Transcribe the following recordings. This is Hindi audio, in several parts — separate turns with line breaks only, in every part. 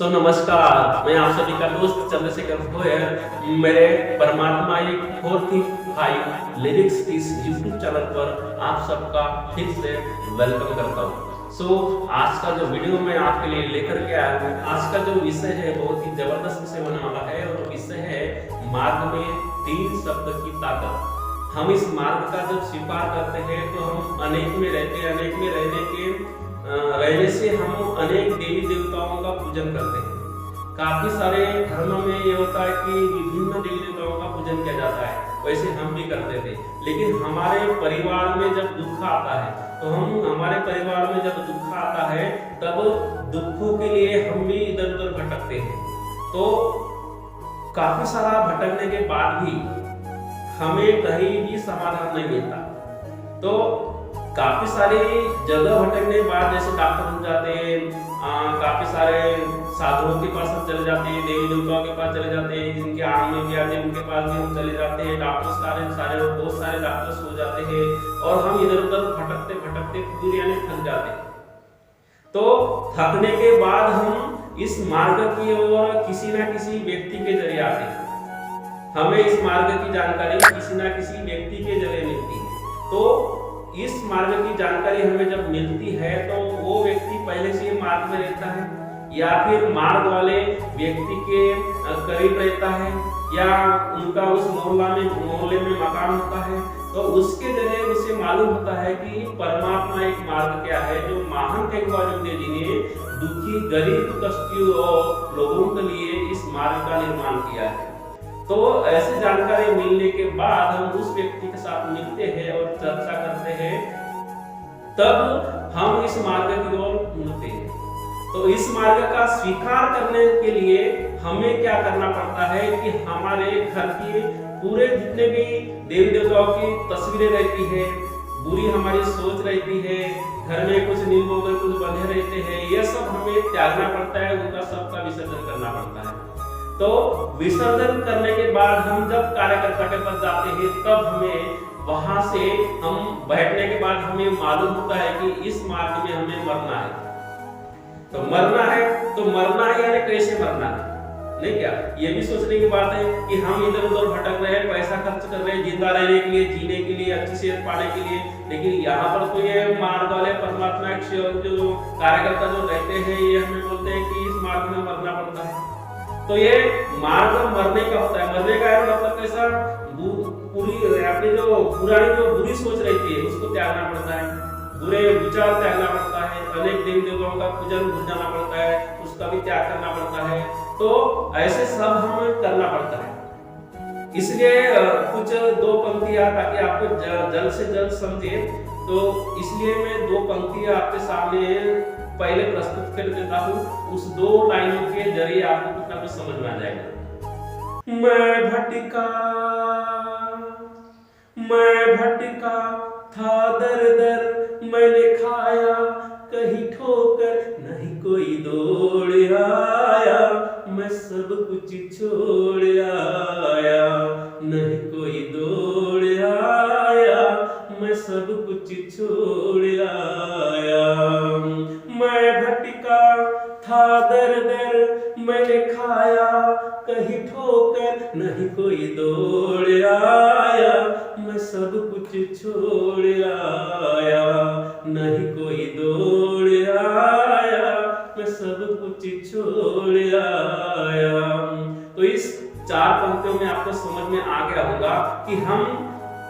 नमस्कार, मैं आप सभी का दोस्त चंद्रशेखर गोयल मेरे परमात्मा एक 45 लिरिक्स इस यूट्यूब चैनल पर आप सबका फिर से वेलकम करता हूँ। आज का जो वीडियो मैं आपके लिए लेकर के आया हूँ, आज का जो विषय है बहुत ही जबरदस्त विषय होने वाला है और विषय है मार्ग में 3 शब्द की ताकत। हम इस मार्ग का जब स्वीकार करते हैं तो हम अनेक में रहते हैं, अनेक में रहने से हम अनेक देवी देवताओं का पूजन करते हैं। काफी सारे धर्मों में ये होता है कि विभिन्न देवी देवताओं का पूजन किया जाता है, वैसे हम भी करते थे। लेकिन हमारे परिवार में जब दुख आता है तो हमारे परिवार में जब दुख आता है तब दुखों के लिए हम भी इधर उधर भटकते हैं। तो काफी सारा भटकने के बाद भी हमें कहीं भी समाधान नहीं मिलता। तो काफी सारी जगह भटकने के बाद जैसे डॉक्टर हो जाते हैं, काफी सारे साधुओं के पास हम चले जाते हैं, देवी देवताओं के पास चले जाते हैं, जिनके आम में भी आते हैं उनके पास भी हम चले जाते हैं। डॉक्टर बहुत सारे डॉक्टर्स हो जाते हैं और हम इधर उधर भटकते भटकते पूरी यानी थक जाते हैं। तो थकने के बाद हम इस मार्ग की ओर किसी ना किसी व्यक्ति के जरिए आते हैं। हमें इस मार्ग की जानकारी किसी ना किसी व्यक्ति के जरिए मिलती है। तो इस मार्ग की जानकारी हमें जब मिलती है तो वो व्यक्ति पहले से ही मार्ग में रहता है या फिर मार्ग वाले व्यक्ति के करीब रहता है या उनका उस मोहल्ले में मकान होता है। तो उसके जरिए उसे मालूम होता है कि परमात्मा एक मार्ग क्या है जो महान टेकवाजुद्दे जी ने दुखी गरीब कष्टियों और लोगों के लिए इस मार्ग का निर्माण किया है। तो ऐसी जानकारी मिलने के बाद हम उस व्यक्ति के साथ मिलते हैं और चर्चा करते हैं, तब हम इस मार्ग की ओर मुड़ते हैं। तो इस मार्ग का स्वीकार करने के लिए हमें क्या करना पड़ता है कि हमारे घर की पूरे जितने भी देवी देवताओं की तस्वीरें रहती है, बुरी हमारी सोच रहती है, घर में कुछ नींव वगैरह कुछ बंधे रहते हैं, यह सब हमें त्यागना पड़ता है, उनका सबका विसर्जन करना पड़ता है। तो विसर्जन करने के बाद हम जब कार्यकर्ता के पास जाते हैं तब हमें वहां से हम बैठने के बाद हमें मालूम होता है कि इस मार्ग में हमें मरना है। तो मरना है यानी कैसे मरना है, नहीं क्या? ये भी सोचने की बात है कि हम इधर उधर भटक रहे हैं, पैसा खर्च कर रहे हैं जिंदा रहने के लिए, जीने के लिए, अच्छी सेहत पाने के लिए। लेकिन यहाँ पर तो ये मार्ग वाले परमात्मा के जो कार्यकर्ता जो रहते हैं ये हमें बोलते हैं कि इस मार्ग में मरना पड़ता है। तो ये मार्ग मरने का होता है। मरने का मतलब कैसा, पूरी अपनी जो पुरानी जो बुरी सोच रहती है उसको त्यागना पड़ता है, बुरे विचार त्यागना पड़ता है, अनेक देवी देवताओं का पूजन भूल जाना पड़ता है, उसका भी त्याग करना पड़ता है। तो ऐसे सब हमें करना पड़ता है। इसलिए कुछ 2 पंक्तियां ताकि आपको जल्द से जल्द समझे, तो इसलिए मैं 2 पंक्तियां आपके सामने पहले प्रस्तुत कर देता हूँ। उस 2 लाइनों के जरिए आपको कुछ ना कुछ समझ में आ जाएगा। मैं भटका था दर दर, मैंने खाया कहीं ठोकर, नहीं कोई दौड़ आया, मैं सब कुछ छोड़ आया, नहीं कोई दौड़ आया, मैं सब कुछ छोड़ आया। मैं भटका था दर दर, मैंने खाया कहीं ठोकर, नहीं कोई दौड़ आया, मैं सब कुछ छोड़ आया, नहीं कोई दौड़ आया, मैं सब कुछ छोड़ आया। तो इस 4 पंक्तियों में आपको समझ में आ गया होगा कि हम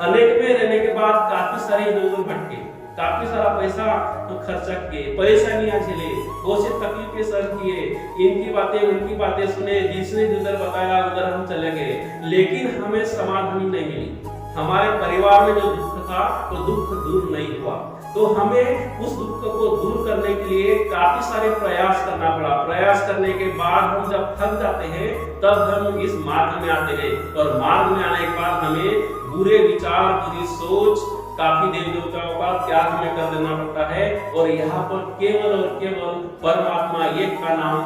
अनेक में रहने के बाद काफी सारे लोग भटके, काफी सारा पैसा खर्चा किए, परेशानियां झेले, बहुत सी तकलीफें सहन किए, इनकी बातें उनकी बातें सुने, जिसने जिधर बताया उधर हम चले गए, लेकिन हमें समाधान नहीं मिली। हमारे परिवार में जो दुख था वो दुख दूर नहीं हुआ। तो हमें उस दुख को दूर करने के लिए काफी सारे प्रयास करना पड़ा। प्रयास करने के बाद हम जब थक जाते हैं तब हम इस मार्ग में आते हैं, और मार्ग में आने के बाद हमें बुरे विचार, बुरी सोच, काफी देवी देवताओं का त्याग हमें कर देना पड़ता है, और यहाँ पर केवल और केवल परमात्मा एक का नाम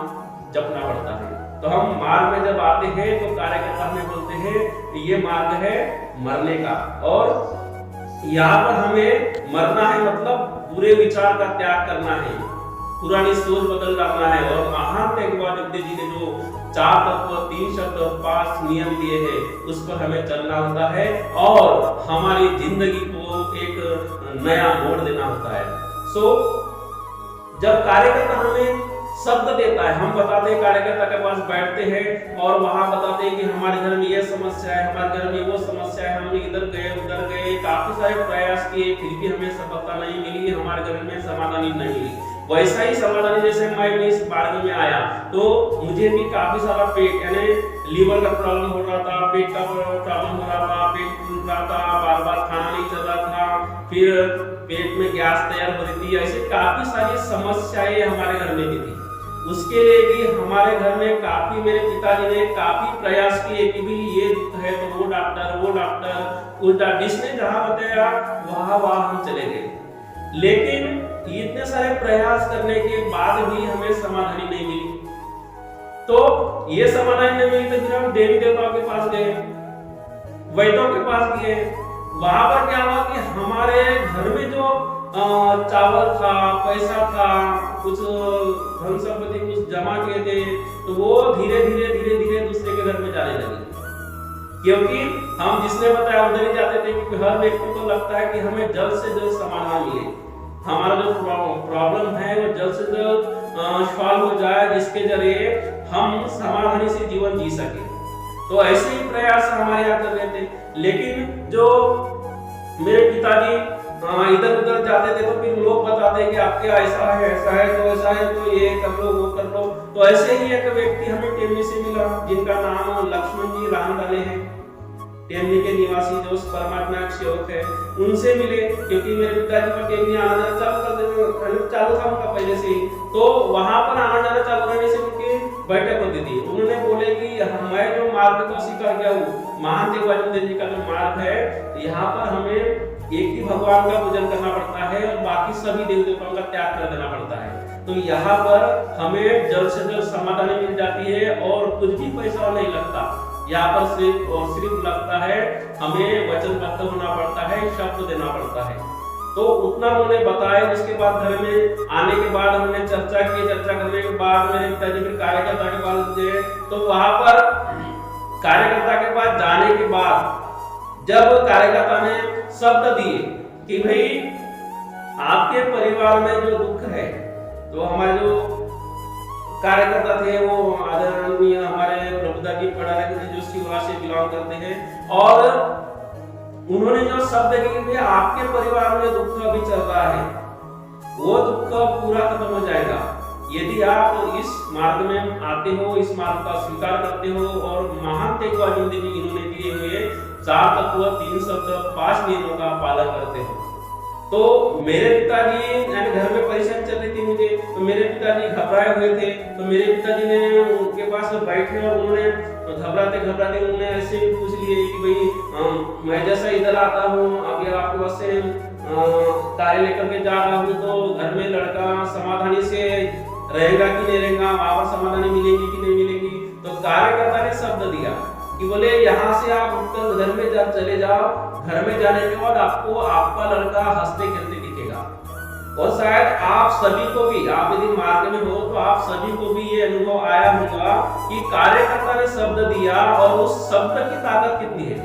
जपना पड़ता है। तो हम मार्ग में जब आते हैं तो कार्यकर्ता हमें बोलते हैं ये मार्ग है मरने का, और यहाँ पर हमें मरना है मतलब बुरे विचार का त्याग करना है। पुरानी सोच बदल डालना है। और महान तेगबहादुर जमशेद जी ने जो 4 तत्व 3 शब्द 5 नियम दिए हैं उस पर हमें चलना होता है और हमारी जिंदगी को एक नया मोड़ देना होता है। जब कार्यकर्ता हमें शब्द देता है, हम बताते हैं, कार्यकर्ता के पास बैठते हैं और वहां बताते हैं कि हमारे घर में ये समस्या है, हमारे घर में वो समस्या है, हमने इधर गए उधर गए, काफी सारे प्रयास किए, फिर भी हमें सफलता नहीं मिली, हमारे घर में समाधान नहीं मिली। वैसा ही समाधान जैसे मैं इस बारे में आया तो मुझे भी काफी सारा पेट यानी लीवर का प्रॉब्लम हो रहा था, पेट का प्रॉब्लम हो रहा था, पेट फूल रहा था, बार बार खाना नहीं चल रहा था, फिर पेट में गैस तैयार हो रही थी, ऐसी काफी सारी समस्याएं हमारे घर में भी थी। उसके लिए भी हमारे घर में काफी मेरे पिताजी ने काफी प्रयास किए कि भी ये दुख है तो वो डॉक्टर उस जिसने जहाँ बताया वहाँ हम चले गए। लेकिन इतने सारे प्रयास करने के बाद भी हमें समाधान नहीं मिली। तो ये समाधान नहीं मिली तो फिर हम देवी देवताओं के पास गए, वैद्यों के पास गए। वहां पर क्या हुआ कि हमारे घर में जो चावल था, पैसा था, कुछ धन संपत्ति कुछ जमा किए थे, तो वो धीरे धीरे दूसरे के घर में जाने लगे। क्योंकि हम जिसने बताया उधर ही जाते थे, क्योंकि हर व्यक्ति को लगता है कि हमें जल्द से जल्द समाधान मिले, हमारा जो प्रॉब्लम है वो जल्द से जल्द सॉल्व हो जाए, जिसके जरिए हम समाधानी से जीवन जी सके। तो ऐसे ही प्रयास हमारे यहाँ कर रहे थे। लेकिन जो मेरे पिताजी इधर उधर जाते थे तो फिर लोग बताते कि आपके ऐसा है तो ऐसा है तो ये कर लो वो कर लो। तो ऐसे ही एक व्यक्ति हमें टेमनी से मिला जिनका नाम लक्ष्मण जी राम डाले हैं, टेमनी के निवासी जो परमात्मा के सेवक है, उनसे मिले। क्योंकि मेरे पिताजी का टेमनी आना जाना चालू था उनका पहले से ही, तो वहां पर आना जाना चालू रहने से उनकी बैठक होती थी। उन्होंने बोले कि मैं जो मार्ग को स्वीकार किया हूँ, महान तेगबहादुर जमशेद जी का जो मार्ग है, यहाँ पर हमें एक ही भगवान का पूजन करना पड़ता है और बाकी सभी देवी देवताओं का त्याग कर देना पड़ता है। तो यहाँ पर हमें जल्द से जल्द समाधान मिल जाती है और कुछ भी पैसा नहीं लगता। यहाँ पर सिर्फ लगता है हमें वचनबद्ध होना पड़ता है, शब्द देना पड़ता है। तो उतना उन्होंने बताया। उसके बाद घर में आने के बाद हमने चर्चा की, चर्चा करने के बाद मेरे पिताजी फिर कार्यकर्ता के पास गए। तो वहां पर कार्यकर्ता के पास जाने के बाद जब कार्यकर्ता ने शब्द दिए कि भाई आपके परिवार में जो दुख है, तो हमारे जो कार्यकर्ता थे वो आदरणीय हमारे प्रभुदा जी पढ़ा थे जो शिवरा से बिलोंग करते हैं, और उन्होंने जो शब्द किए कि आपके परिवार में दुख अभी चल रहा है, वो दुख पूरा खत्म हो जाएगा यदि आप इस मार्ग में आते हो, इस मार्ग का स्वीकार करते हो और महान तेगबहादुर जमशेद जी इन्होंने दिए हुए 4 तत्व 3 शब्द 5 नियमों का पालन करते हो। तो मेरे पिताजी यानी घर में परेशानी चल रही थी मुझे, तो मेरे पिताजी घबराए हुए थे। तो मेरे पिताजी ने उनके पास बैठे और उन्होंने घबराते उन्होंने ऐसे भी पूछ लिए कि भाई मैं जैसा इधर आता हूँ, अभी आपके पास से कार्य लेकर के जा रहा हूँ, तो घर में लड़का समाधानी से रहेगा कि नहीं रहेगा, वहां पर समाधानी मिलेगी कि नहीं मिलेगी। तो कार्यकर्ता ने शब्द दिया कि बोले यहाँ से आप उत्तर घर में चले जाओ, घर में जाने के बाद आपको आपका लड़का हंसते खेलते दिखेगा। और शायद आप सभी को भी, आप यदि मार्ग में हो तो आप सभी को भी ये अनुभव आया होगा कि कार्यकर्ता ने शब्द दिया और उस शब्द की ताकत कितनी है।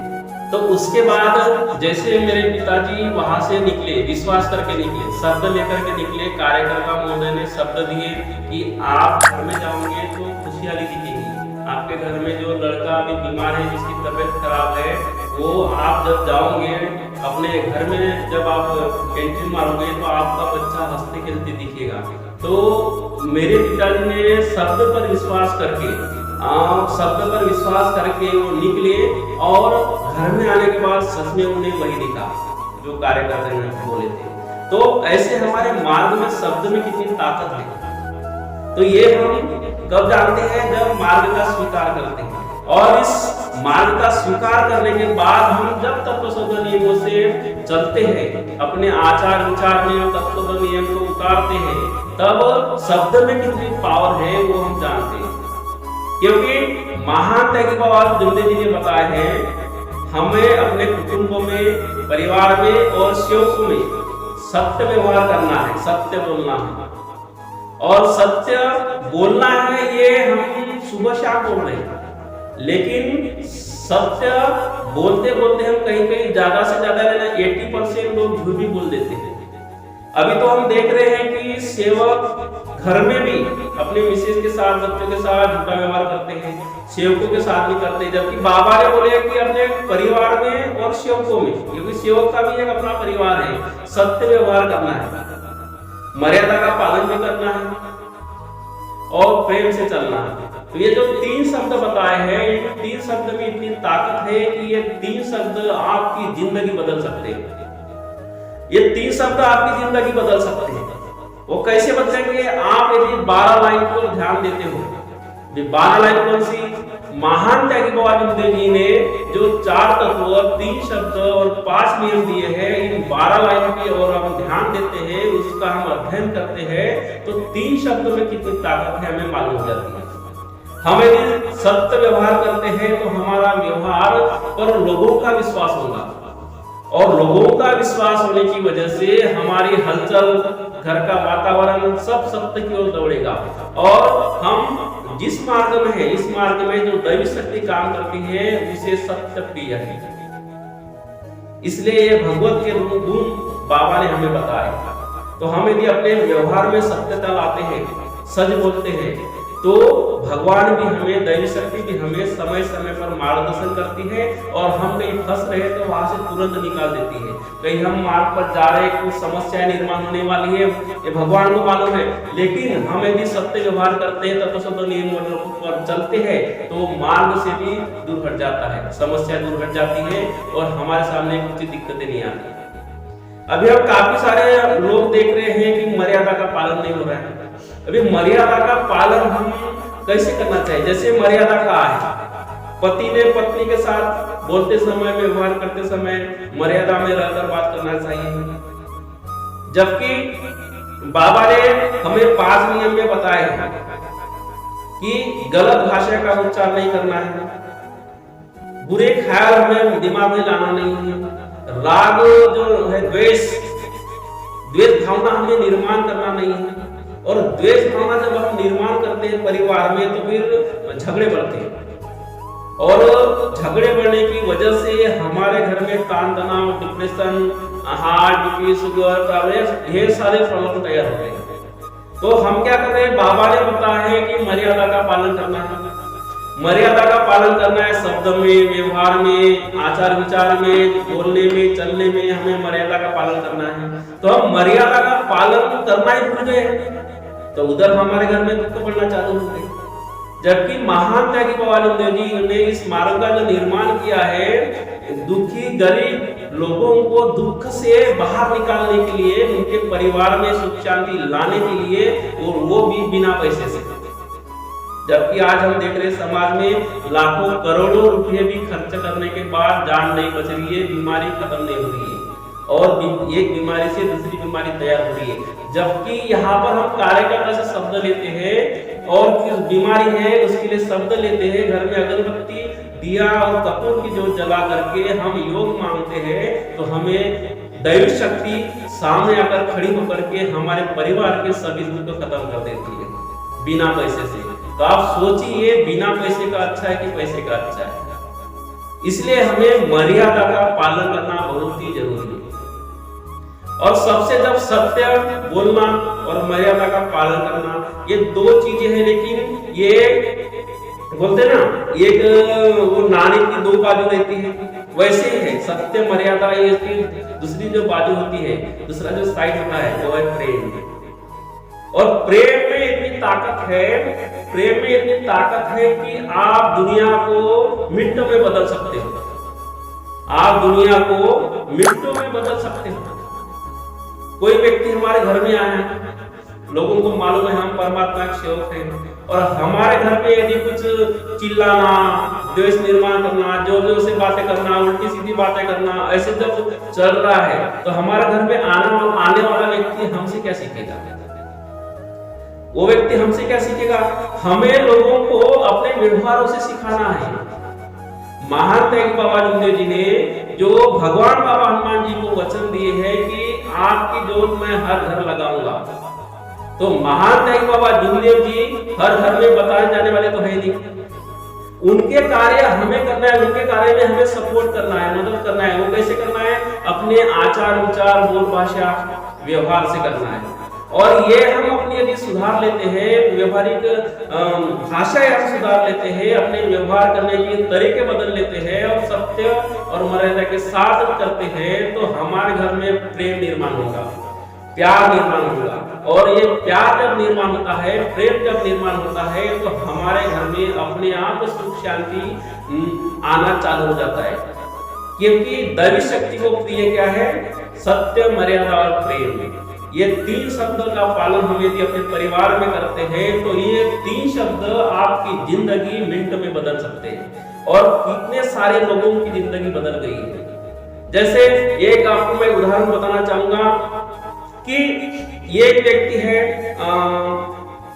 तो उसके बाद जैसे मेरे पिताजी वहां से निकले, विश्वास करके निकले, शब्द लेकर के निकले, कार्यकर्ता महोदय ने शब्द दिए कि आप घर में जाओगे तो खुशहाली दिखेगी, आपके घर में जो लड़का अभी बीमार है, जिसकी तबीयत खराब है, वो आप जब जाओगे अपने घर में, जब आप एंट्री मारोगे तो आपका बच्चा हंसते खेलते दिखेगा। तो मेरे पिताजी ने शब्द पर विश्वास करके वो निकले और घर में आने के बाद सच में उन्हें वही दिखा जो कार्यकर्ता ने बोले थे। तो ऐसे हमारे मार्ग में शब्द में कितनी ताकत है, तो ये हम कब जानते हैं? जब मार्ग का स्वीकार करते हैं। और इस मार्ग का स्वीकार करने के बाद हम जब तत्व नियमों से चलते हैं, अपने आचार विचार में तत्व नियम को उतारते हैं, तब शब्द में कितनी पावर है वो हम जानते हैं। क्योंकि महान तेगबहादुर जमशेद जी ने बताए हैं हमें अपने कुटुंबों में, परिवार में और सेवकों में सत्य व्यवहार करना है, सत्य बोलना है। और सत्य बोलना है, ये हम सुबह शाम बोल रहे हैं, लेकिन सत्य बोलते बोलते हम कहीं कहीं ज्यादा से ज्यादा 80% लोग झूठ भी बोल देते हैं। अभी तो हम देख रहे हैं कि सेवक घर में भी अपने मिसेज के साथ, बच्चों के साथ झूठा व्यवहार करते हैं, सेवकों के साथ भी करते हैं, जबकि बाबा ने बोले कि अपने परिवार में और सेवकों में, क्योंकि सेवक का भी एक अपना परिवार है, सत्य व्यवहार करना है, मर्यादा का पालन भी करना है और प्रेम से चलना है। तो ये जो 3 शब्द बताए हैं, इन 3 शब्द में इतनी ताकत है कि ये 3 शब्द आपकी जिंदगी बदल सकते हैं। ये 3 शब्द आपकी जिंदगी बदल सकते हैं। वो कैसे बदलेंगे? आप यदि 12 लाइन को ध्यान देते हो। 12 लाइन कौन सी? महान त्यागी बाबा रामदेव जी ने जो 4 तत्व, 3 शब्द और 5 नियम दिए हैं, इन 12 लाइन की और हम ध्यान देते हैं, उसका हम अध्ययन करते हैं, तो 3 शब्दों में कितनी ताकत है हमें मालूम हो जाती है। हम यदि सत्य व्यवहार करते हैं तो हमारा व्यवहार पर लोगों का विश्वास होगा, और लोगों का विश्वास होने की वजह से हमारी हलचल, घर का वातावरण सब सत्य की ओर दौड़ेगा, और हम जिस मार्ग में है, इस मार्ग में जो दैवी शक्ति काम करती है उसे सत्य प्रिय है। इसलिए ये भगवत के गुण बाबा ने हमें बताया। तो हम यदि अपने व्यवहार में सत्यता लाते हैं, सच बोलते हैं, तो भगवान भी हमें, दैवी शक्ति भी हमें समय समय पर मार्गदर्शन करती है, और हम कहीं फंस रहे तो वहां से तुरंत निकाल देती है। कहीं हम मार्ग पर जा रहे, कुछ समस्याएं निर्माण होने वाली है, ये भगवान को मालूम है, लेकिन हम यदि सत्य व्यवहार करते हैं, तत्व नियम पर चलते हैं, तो मार्ग से भी दूर हट जाता है, समस्या दूर हट जाती है, और हमारे सामने कुछ दिक्कतें नहीं आती। अभी हम काफी सारे लोग देख रहे हैं कि मर्यादा का पालन नहीं हो रहा है। अभी मर्यादा का पालन हम कैसे करना चाहिए? जैसे मर्यादा का है, पति ने पत्नी के साथ बोलते समय, व्यवहार करते समय मर्यादा में रहकर बात करना चाहिए, जबकि बाबा ने हमें 5 नियम में बताए हैं कि गलत भाषा का उच्चारण नहीं करना है, बुरे ख्याल हमें दिमाग में लाना नहीं है, राग जो है, द्वेष भावना हमें निर्माण करना नहीं है, और द्वेष भावना जब हम निर्माण करते हैं परिवार में, तो फिर झगड़े बढ़ते हैं, और झगड़े बढ़ने की वजह से हमारे घर में तान तनाव, डिप्रेशन, हार्ट बीपी, शुगर, ढेर सारे प्रॉब्लम तैयार होते हैं। तो हम क्या कर रहे हैं? बाबा ने बताया है कि मर्यादा का पालन करना है। मर्यादा का पालन करना है, शब्द में, व्यवहार में, आचार विचार में, बोलने में, चलने में हमें मर्यादा का पालन करना है। तो हम मर्यादा का पालन करना ही भूल गए, तो उधर हमारे घर में दुख बढ़ना चालू हो गई। जबकि महान त्यागी बाबा रामदेव जी ने इस मार्ग का जो निर्माण किया है, दुखी गरीब लोगों को दुख से बाहर निकालने के लिए, उनके परिवार में सुख शांति लाने के लिए, और वो भी बिना पैसे से। जबकि आज हम देख रहे समाज में लाखों करोड़ों रुपए भी खर्च करने के बाद जान नहीं बच रही है, बीमारी खत्म नहीं हो रही है, और एक बीमारी से दूसरी बीमारी तैयार हो रही है। जबकि यहाँ पर हम कार्यकर्ता से शब्द लेते हैं, और किस बीमारी है उसके लिए शब्द लेते हैं, घर में अगरबत्ती, दिया और कपूर की जोत जला करके हम योग मांगते हैं, तो हमें दैवी शक्ति सामने आकर खड़ी होकर के हमारे परिवार के सभी दुख को खत्म कर देती है बिना पैसे से। तो आप सोचिए, बिना पैसे का अच्छा है कि पैसे का अच्छा है? इसलिए हमें मर्यादा का पालन करना बहुत ही जरूरी है। और सबसे जब सत्य बोलना और मर्यादा का पालन करना, ये 2 चीजें हैं, लेकिन ये बोलते हैं ना, एक वो नाणी की 2 बाजू रहती है, वैसे ही है सत्य मर्यादा। ये दूसरी जो बाजू होती है, दूसरा जो साइड होता है, वो है प्रेम। और प्रेम में इतनी ताकत है, प्रेम में इतनी ताकत है कि आप दुनिया को मिनटों में बदल सकते हो। आप दुनिया को मिनटों में बदल सकते हो। कोई व्यक्ति हमारे घर में आया है, लोगों को मालूम है हम परमात्मा के सेवक हैं, और हमारे घर पे यदि कुछ चिल्लाना, द्वेष निर्माण करना, जोर से बातें करना, उल्टी सीधी बातें करना, ऐसे जब चल रहा है, तो हमारे घर में आने वाला व्यक्ति हमसे क्या सीखेगा? वो व्यक्ति हमसे क्या सीखेगा? हमें लोगों को अपने व्यवहारों से सिखाना है। महान त्यागी बाबा रामदेव जी ने जो भगवान बाबा हनुमान जी को वचन दिए हैं कि आपकी जोत मैं हर घर लगाऊंगा, तो महान त्यागी बाबा जूदेव जी हर घर में बताए जाने वाले तो है नहीं, उनके कार्य हमें करना है, उनके कार्य में हमें सपोर्ट करना है, मदद करना है। वो कैसे करना है? अपने आचार विचार बोल भाषा व्यवहार से करना है। और ये हम अपनी यदि सुधार लेते हैं, व्यवहारिक भाषा या सुधार लेते हैं, अपने व्यवहार करने के तरीके बदल लेते हैं और सत्य और मर्यादा के साथ करते हैं, तो हमारे घर में प्रेम निर्माण होगा, प्यार निर्माण होगा। और ये प्यार जब निर्माण होता है, प्रेम जब निर्माण होता है, तो हमारे घर में अपने आप सुख शांति आना चालू हो जाता है। क्योंकि दैवी शक्ति को प्रिय क्या है? सत्य, मर्यादा और प्रेम। ये तीन शब्दों का पालन हम यदि अपने परिवार में करते हैं, तो ये तीन शब्द आपकी जिंदगी मिनट में बदल सकते हैं। और कितने सारे लोगों की जिंदगी बदल गई है। जैसे एक आपको मैं उदाहरण बताना चाहूंगा कि ये एक व्यक्ति है,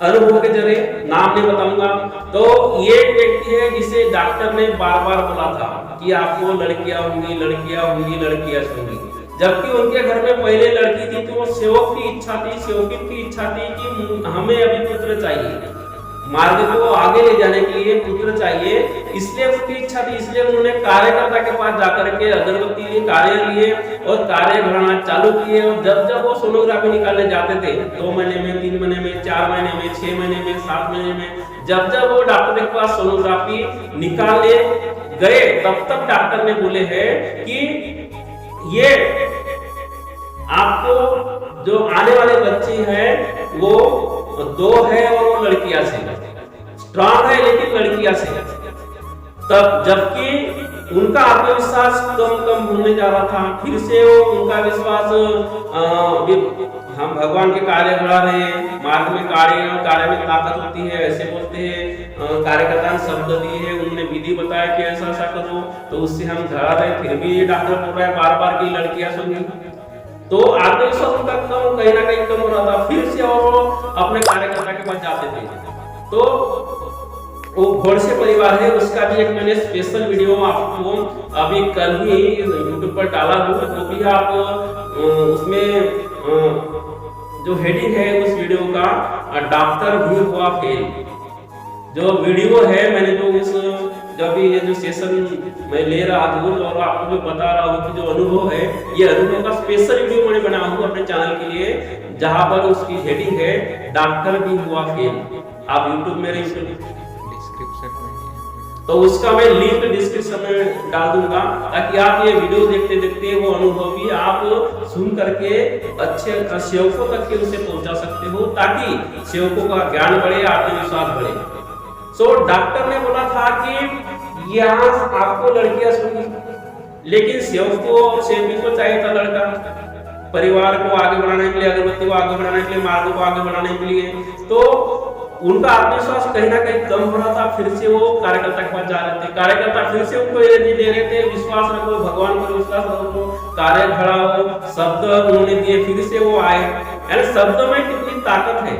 अनुभव के जरिए नाम नहीं बताऊंगा। तो ये एक व्यक्ति है जिसे डॉक्टर ने बार बार बोला था कि आपको लड़कियां होंगी, लड़कियां होंगी, लड़कियां होंगी। जबकि उनके घर में पहले लड़की थी, तो वो सेवक की इच्छा थी, सेवकिन की इच्छा थी कि हमें अभी पुत्र चाहिए, मार्ग को आगे ले जाने के लिए पुत्र चाहिए, इसलिए उसकी इच्छा थी। इसलिए उन्होंने कार्यकर्ता के पास जाकर के अगरबत्ती लिए, कार्य लिए और कार्य भराना चालू किए। और जब जब वो सोनोग्राफी निकालने जाते थे, 2 महीने में, 3 महीने में, 4 महीने में, 6 महीने में, 7 महीने में, जब जब वो डॉक्टर के पास सोनोग्राफी निकालने गए, तब तक डॉक्टर ने बोले हैं कि ये आपको जो आने वाले बच्चे हैं वो 2 है और वो लड़कियां से, स्ट्रॉन्ग है लेकिन लड़कियां से। तब जबकि उनका आत्मविश्वास कम कम होने जा रहा था, फिर से वो उनका विश्वास हम भगवान के कार्य बढ़ा रहे हैं, मार्ग में कार्य में ताकत होती है, ऐसे बोलते हैं। कार्यकर्ता ने शब्द दिए हैं, उन्होंने विधि बताया कि ऐसा ऐसा करो, तो उससे हम धरा रहे, फिर भी डॉक्टर बोल रहा है बार बार की लड़कियां सुनी। तो आत्मविश्वास उनका कम कहीं ना कहीं कम हो रहा था। फिर से और अपने कार्यकर्ता के पास जाते थे। तो वो घोड़से परिवार है, उसका भी एक मैंने स्पेशल वीडियो आपको अभी कल ही यूट्यूब पर डाला हूँ, वो भी आप उसमें जो हेडिंग है उस वीडियो का, डॉक्टर भी हुआ फेल, जो वीडियो है मैंने जो उस जब ये जो सेशन मैं ले रहा हूँ और आपको जो बता रहा हूँ कि जो अनुभव है, ये अनुभव का स्पेशल वीडियो मैंने बनाया हूँ अपने चैनल के लिए, जहाँ पर उसकी हेडिंग है डॉक्टर भी हुआ फेल। आप यूट्यूब मेरे डिस्क्रिप्शन में, तो उसका मैं लिंक डिस्क्रिप्शन में डाल दूंगा, ताकि आप ये वीडियो देखते देखते वो अनुभव भी आप सुन करके अच्छे सेवकों तक के उसे पहुंचा सकते हो, ताकि सेवकों का ज्ञान बढ़े, आत्मविश्वास बढ़े। सो डॉक्टर ने बोला था कि यहाँ आपको लड़कियां सुनी, लेकिन सेवकों और सेवकी को चाहिए था लड़का, परिवार को आगे बढ़ाने के लिए, अगरबत्ती को आगे बढ़ाने के लिए, मार्ग को आगे बढ़ाने के लिए। तो उनका आत्मविश्वास कहीं ना कहीं कम हो रहा था। फिर से वो कार्यकर्ता के पास जा रहे थे, कार्यकर्ता फिर से उनको एनर्जी दे रहे थे, विश्वास रखो, भगवान पर विश्वास रखो, कार्य खड़ा हो, शब्द उन्होंने दिए, फिर से वो आए। यानी शब्दों में कितनी ताकत है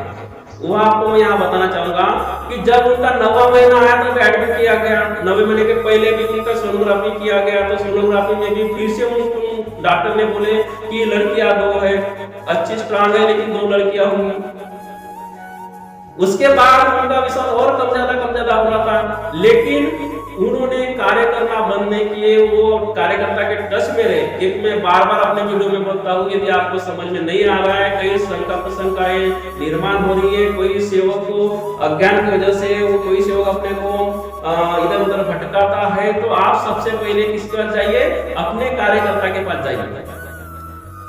वो आपको मैं यहाँ बताना चाहूंगा कि जब उनका 9वां महीना आया तब एडमिट किया गया। 9वें महीने के पहले भी उनका सोनोग्राफी किया गया, तो सोनोग्राफी में भी फिर से उनको डॉक्टर ने बोले कि लड़कियां 2 है, अच्छी स्ट्रांग है, लेकिन 2 लड़कियां होंगी। उसके बाद उनका विश्वास और कम ज्यादा हो रहा था, लेकिन उन्होंने कार्य करना बंद नहीं किए, वो कार्यकर्ता के टच में रहे। क्योंकि मैं बार बार अपने वीडियो में बोलता हूँ, यदि आपको समझ में नहीं आ रहा है, कई शंकाएं निर्माण हो रही है, कोई सेवक को अज्ञान की वजह से वो कोई सेवक अपने को इधर उधर भटकाता है, तो आप सबसे पहले किसके पास जाइए? अपने कार्यकर्ता के पास जाइए।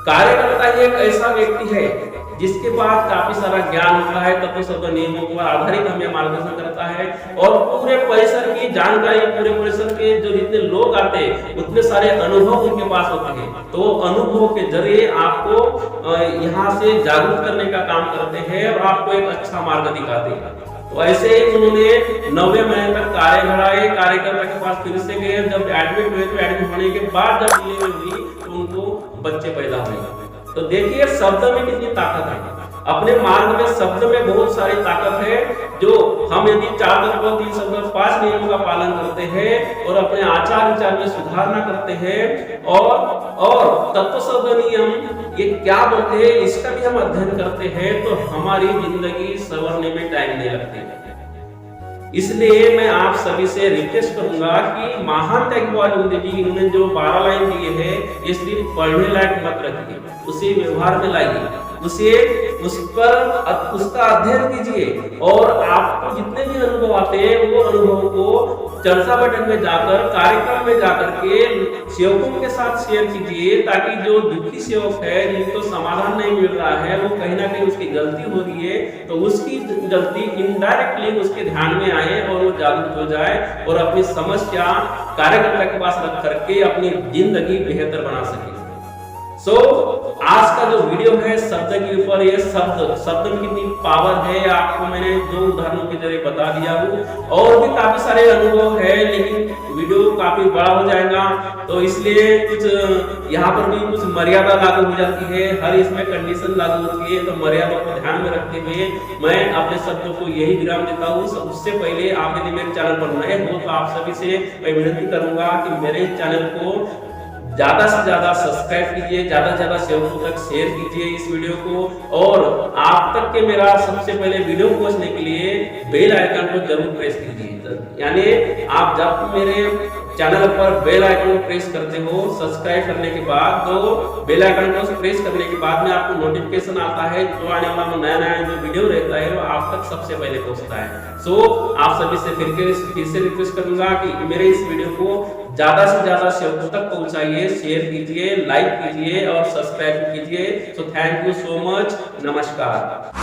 कार्यकर्ता एक ऐसा व्यक्ति है जिसके पास काफी सारा ज्ञान होता है, तत्व शब्द नियमों पर आधारित हमें मार्गदर्शन करता है, और पूरे परिसर की जानकारी, पूरे परिसर के जो जितने लोग आते हैं उतने सारे अनुभव उनके पास होते हैं। तो अनुभव के जरिए आपको यहाँ से जागरूक करने का काम करते हैं और आपको एक अच्छा मार्ग दिखाते हैं। तो ऐसे ही उन्होंने 9वें महीने तक कार्य बढ़ाए, कार्यकर्ता के पास फिर से गए। जब एडमिट हुए, तो एडमिट होने के बाद जब डिलीवरी हुई तो उनको बच्चे पैदा हुए। तो देखिए शब्द में कितनी ताकत है। अपने मार्ग में शब्द में बहुत सारी ताकत है, जो हम यदि 4 तत्व, 3 शब्द, 5 नियमों का पालन करते हैं और अपने आचार विचार में सुधारना करते हैं, और और तत्वशब्द नियम ये क्या बोलते हैं इसका भी हम अध्ययन करते हैं, तो हमारी जिंदगी संवरने में टाइम नहीं लगती। इसलिए मैं आप सभी से रिक्वेस्ट करूंगा कि महान त्यागीबाज उदयदेव जी इन्होंने जो 12 लाइन दिए हैं ये सिर्फ पढ़ने लायक मत रखिए, उसे व्यवहार में लाइए, उस पर उसका अध्ययन कीजिए और आपको जितने भी अनुभव आते हैं वो अनुभव को चर्चा बटन में जाकर, कार्यक्रम में जाकर के सेवकों के साथ शेयर कीजिए, ताकि जो दुखी सेवक है जिनको समाधान नहीं मिल रहा है, वो कहीं ना कहीं उसकी गलती हो रही है, तो उसकी गलती इनडायरेक्टली उसके ध्यान में आए और वो जागरूक हो जाए और अपनी समस्या कार्यकर्ता के पास रख करके अपनी जिंदगी बेहतर बना सके। आज का जो वीडियो है शब्द के ऊपर, ये शब्द में कितनी पावर है आपको मैंने 2 उदाहरणों के जरिए बता दिया हूँ। और भी काफी सारे अनुभव है, लेकिन वीडियो काफी बड़ा हो जाएगा, तो इसलिए कुछ यहाँ पर भी कुछ मर्यादा लागू हो जाती है, हर इसमें कंडीशन लागू होती है, तो मर्यादा को ध्यान में रखते हुए मैं अपने शब्दों को यही विराम देता हूँ। उससे पहले आप यदि मेरे चैनल पर नए हो तो आप सभी से मैं विनती करूंगा कि मेरे चैनल को ज्यादा से ज्यादा सब्सक्राइब कीजिए, ज्यादा से ज्यादा सेवकों तक शेयर कीजिए इस वीडियो को, और आप तक के मेरा सबसे पहले वीडियो पहुंचने के लिए बेल आइकन को जरूर प्रेस कीजिए। यानी आप जब मेरे चैनल पर बेल आइकन को प्रेस करते हो सब्सक्राइब करने के बाद, तो बेल आइकन को प्रेस करने के बाद में आपको नोटिफिकेशन आता है, जो आने वाला नया जो वीडियो रहता है वो आप तक सबसे पहले पहुंचता है। आप सभी से फिर से रिक्वेस्ट करूंगा कि मेरे इस वीडियो को ज्यादा से ज्यादा सेवकों तक पहुंचाइए, शेयर कीजिए, लाइक कीजिए और सब्सक्राइब कीजिए। थैंक यू सो मच, नमस्कार।